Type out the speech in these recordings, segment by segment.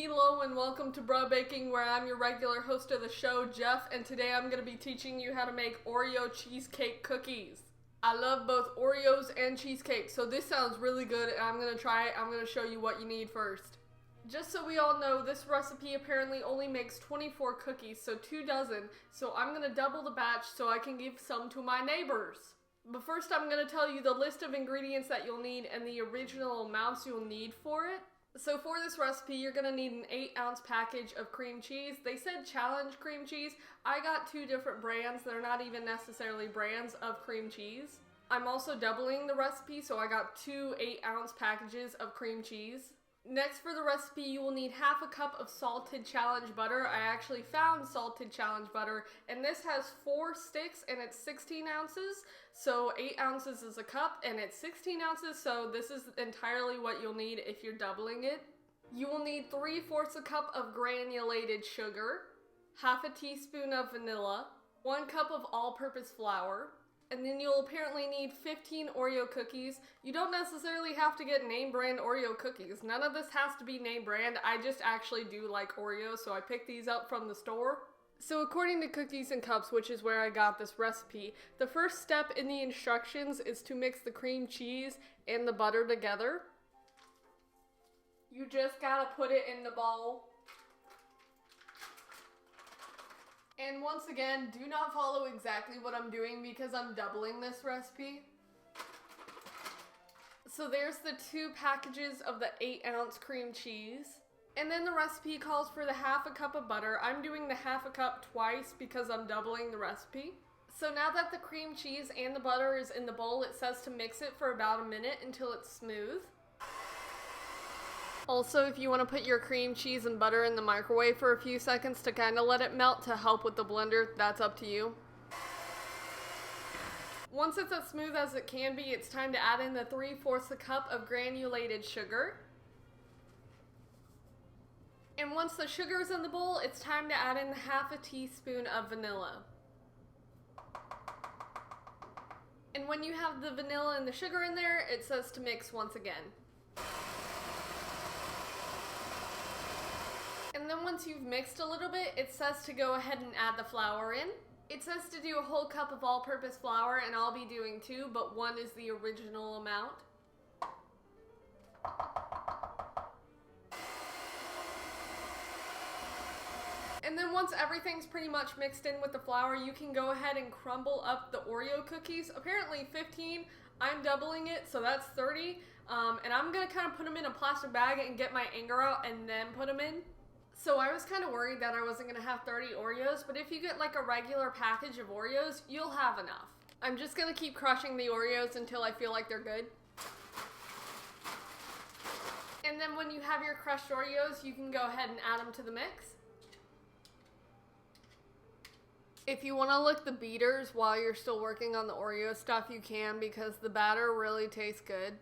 Hello and welcome to Bruh Baking, where I'm your regular host of the show, Jeff, and today I'm going to be teaching you how to make Oreo cheesecake cookies. I love both Oreos and cheesecake, so this sounds really good and I'm going to try it. I'm going to show you what you need first. Just so we all know, this recipe apparently only makes 24 cookies, so 2 dozen, so I'm going to double the batch so I can give some to my neighbors. But first I'm going to tell you the list of ingredients that you'll need and the original amounts you'll need for it. So for this recipe, you're going to need an 8-ounce package of cream cheese. They said challenge cream cheese. I got 2 different brands. They're not even necessarily brands of cream cheese. I'm also doubling the recipe, so I got 2 8-ounce packages of cream cheese. Next for the recipe, you will need half a cup of salted challenge butter. I actually found salted challenge butter, and this has 4 sticks and it's 16 ounces. So 8 ounces is a cup and it's 16 ounces, so this is entirely what you'll need if you're doubling it. You will need 3/4 a cup of granulated sugar, half a teaspoon of vanilla, 1 cup of all-purpose flour, and then you'll apparently need 15 Oreo cookies. You don't necessarily have to get name brand Oreo cookies. None of this has to be name brand. I just actually do like Oreo, so I picked these up from the store. So according to Cookies and Cups, which is where I got this recipe, the first step in the instructions is to mix the cream cheese and the butter together. You just gotta put it in the bowl. And once again, do not follow exactly what I'm doing because I'm doubling this recipe. So there's the 2 packages of the 8-ounce cream cheese. And then the recipe calls for the half a cup of butter. I'm doing the half a cup twice because I'm doubling the recipe. So now that the cream cheese and the butter is in the bowl, it says to mix it for about a minute until it's smooth. Also, if you want to put your cream cheese and butter in the microwave for a few seconds to kind of let it melt to help with the blender, that's up to you. Once it's as smooth as it can be, it's time to add in the 3/4 a cup of granulated sugar. And once the sugar's in the bowl, it's time to add in half a teaspoon of vanilla. And when you have the vanilla and the sugar in there, it says to mix once again. And then once you've mixed a little bit, it says to go ahead and add the flour in. It says to do a whole cup of all-purpose flour, and I'll be doing 2, but 1 is the original amount. And then once everything's pretty much mixed in with the flour, you can go ahead and crumble up the Oreo cookies. Apparently 15, I'm doubling it, so that's 30. And I'm gonna kind of put them in a plastic bag and get my anger out and then put them in. So I was kind of worried that I wasn't going to have 30 Oreos, but if you get like a regular package of Oreos, you'll have enough. I'm just going to keep crushing the Oreos until I feel like they're good. And then when you have your crushed Oreos, you can go ahead and add them to the mix. If you want to lick the beaters while you're still working on the Oreo stuff, you can, because the batter really tastes good.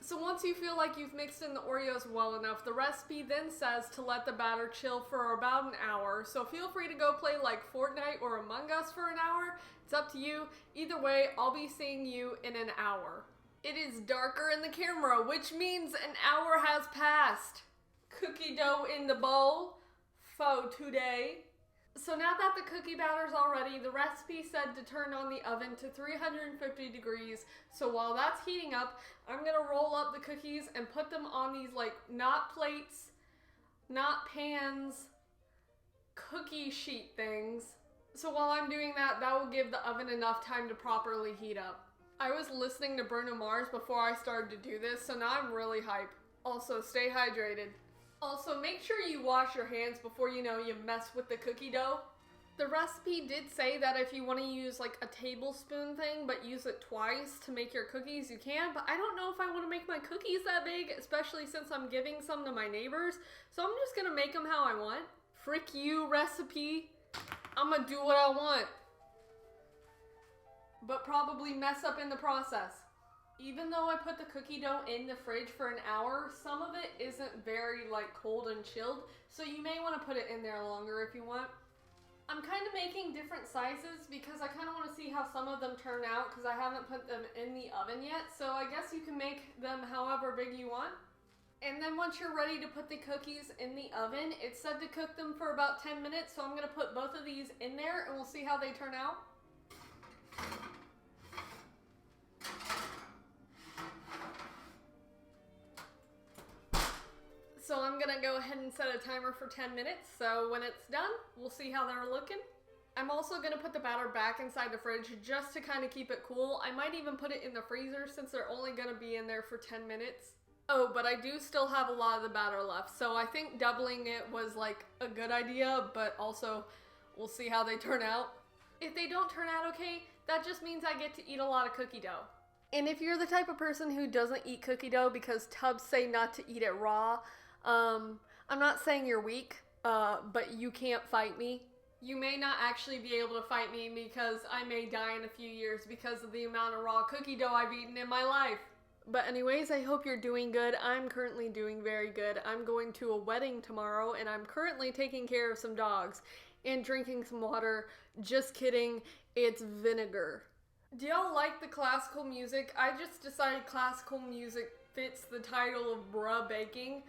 So once you feel like you've mixed in the Oreos well enough, the recipe then says to let the batter chill for about an hour. So feel free to go play like Fortnite or Among Us for an hour. It's up to you. Either way, I'll be seeing you in an hour. It is darker in the camera, which means an hour has passed. Cookie dough in the bowl for today. So now that the cookie batter's all ready, the recipe said to turn on the oven to 350 degrees. So while that's heating up, I'm gonna roll up the cookies and put them on these like not plates, not pans, cookie sheet things. So while I'm doing that, that will give the oven enough time to properly heat up. I was listening to Bruno Mars before I started to do this, so now I'm really hype. Also, stay hydrated. Also, make sure you wash your hands before you mess with the cookie dough. The recipe did say that if you want to use like a tablespoon thing, but use it twice to make your cookies, you can, but I don't know if I want to make my cookies that big, especially since I'm giving some to my neighbors, so I'm just gonna make them how I want. Frick you, recipe. I'm gonna do what I want, but probably mess up in the process. Even though I put the cookie dough in the fridge for an hour, some of it isn't very like cold and chilled, so you may want to put it in there longer if you want. I'm kind of making different sizes because I kind of want to see how some of them turn out because I haven't put them in the oven yet. So I guess you can make them however big you want. And then once you're ready to put the cookies in the oven, it's said to cook them for about 10 minutes. So I'm going to put both of these in there and we'll see how they turn out. So I'm going to go ahead and set a timer for 10 minutes. So when it's done, we'll see how they're looking. I'm also going to put the batter back inside the fridge just to kind of keep it cool. I might even put it in the freezer since they're only going to be in there for 10 minutes. Oh, but I do still have a lot of the batter left. So I think doubling it was like a good idea, but also we'll see how they turn out. If they don't turn out okay, that just means I get to eat a lot of cookie dough. And if you're the type of person who doesn't eat cookie dough because tubs say not to eat it raw, I'm not saying you're weak, but you can't fight me. You may not actually be able to fight me because I may die in a few years because of the amount of raw cookie dough I've eaten in my life. But anyways, I hope you're doing good. I'm currently doing very good. I'm going to a wedding tomorrow and I'm currently taking care of some dogs and drinking some water. Just kidding, it's vinegar. Do y'all like the classical music? I just decided classical music fits the title of bruh baking.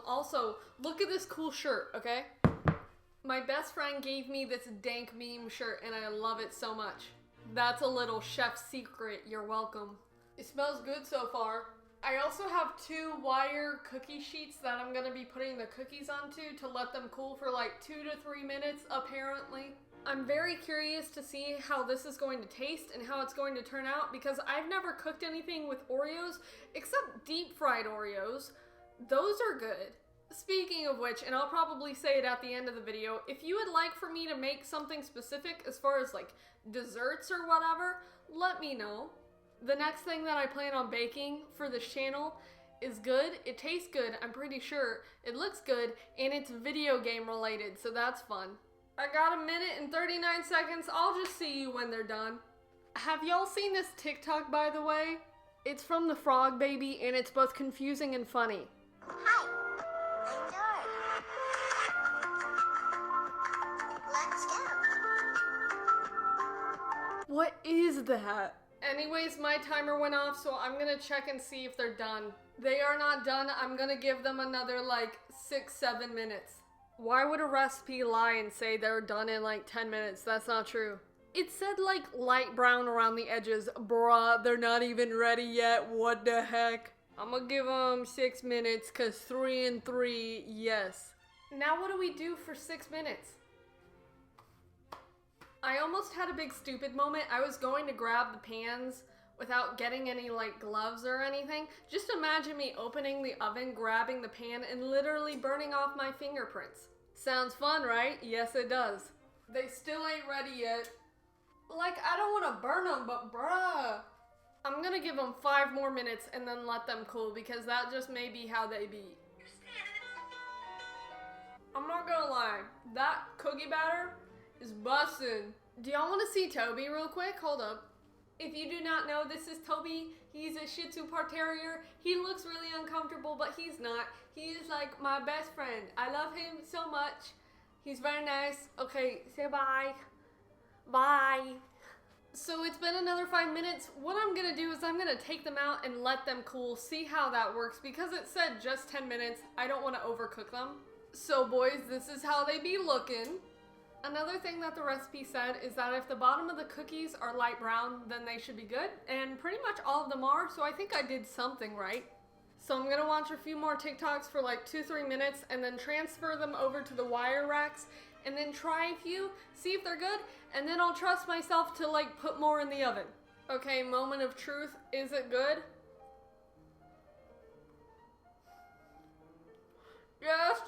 Also, look at this cool shirt, okay? My best friend gave me this dank meme shirt and I love it so much. That's a little chef's secret, you're welcome. It smells good so far. I also have 2 wire cookie sheets that I'm gonna be putting the cookies onto to let them cool for like 2 to 3 minutes, apparently. I'm very curious to see how this is going to taste and how it's going to turn out because I've never cooked anything with Oreos except deep fried Oreos. Those are good. Speaking of which, and I'll probably say it at the end of the video, if you would like for me to make something specific as far as like desserts or whatever, let me know. The next thing that I plan on baking for this channel is good. It tastes good, I'm pretty sure. It looks good, and it's video game related, so that's fun. I got 1 minute and 39 seconds. I'll just see you when they're done. Have y'all seen this TikTok, by the way? It's from the Frog Baby, and it's both confusing and funny. Hi, I'm George. Let's go. What is that? Anyways, my timer went off, so I'm gonna check and see if they're done. They are not done. I'm gonna give them another like 6-7 minutes. Why would a recipe lie and say they're done in like 10 minutes? That's not true. It said like light brown around the edges. Bruh, they're not even ready yet. What the heck? I'm gonna give them 6 minutes cause 3 and 3, yes. Now what do we do for 6 minutes? I almost had a big stupid moment. I was going to grab the pans without getting any like gloves or anything. Just imagine me opening the oven, grabbing the pan, and literally burning off my fingerprints. Sounds fun, right? Yes, it does. They still ain't ready yet. Like, I don't want to burn them, but bruh. I'm gonna give them 5 more minutes and then let them cool because that just may be how they be. I'm not gonna lie, that cookie batter is bussin'. Do y'all want to see Toby real quick? Hold up. If you do not know, this is Toby. He's a Shih Tzu Part Terrier. He looks really uncomfortable, but he's not. He is like my best friend. I love him so much. He's very nice. Okay, say bye. Bye. So it's been another 5 minutes. What I'm gonna do is I'm gonna take them out and let them cool, see how that works. Because it said just 10 minutes, I don't want to overcook them. So boys, this is how they be looking. Another thing that the recipe said is that if the bottom of the cookies are light brown, then they should be good. And pretty much all of them are, so I think I did something right. So I'm gonna watch a few more TikToks for like 2-3 minutes and then transfer them over to the wire racks and then try a few, see if they're good, and then I'll trust myself to like put more in the oven. Okay, moment of truth. Is it good? Yes.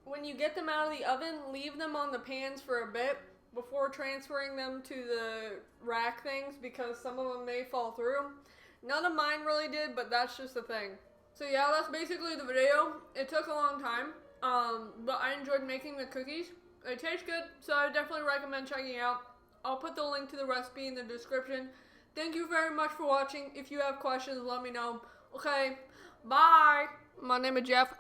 When you get them out of the oven, leave them on the pans for a bit before transferring them to the rack things because some of them may fall through. None of mine really did, but that's just the thing. So yeah, that's basically the video. It took a long time, but I enjoyed making the cookies. They taste good, so I definitely recommend checking it out. I'll put the link to the recipe in the description. Thank you very much for watching. If you have questions, let me know. Okay, bye. My name is Jeff.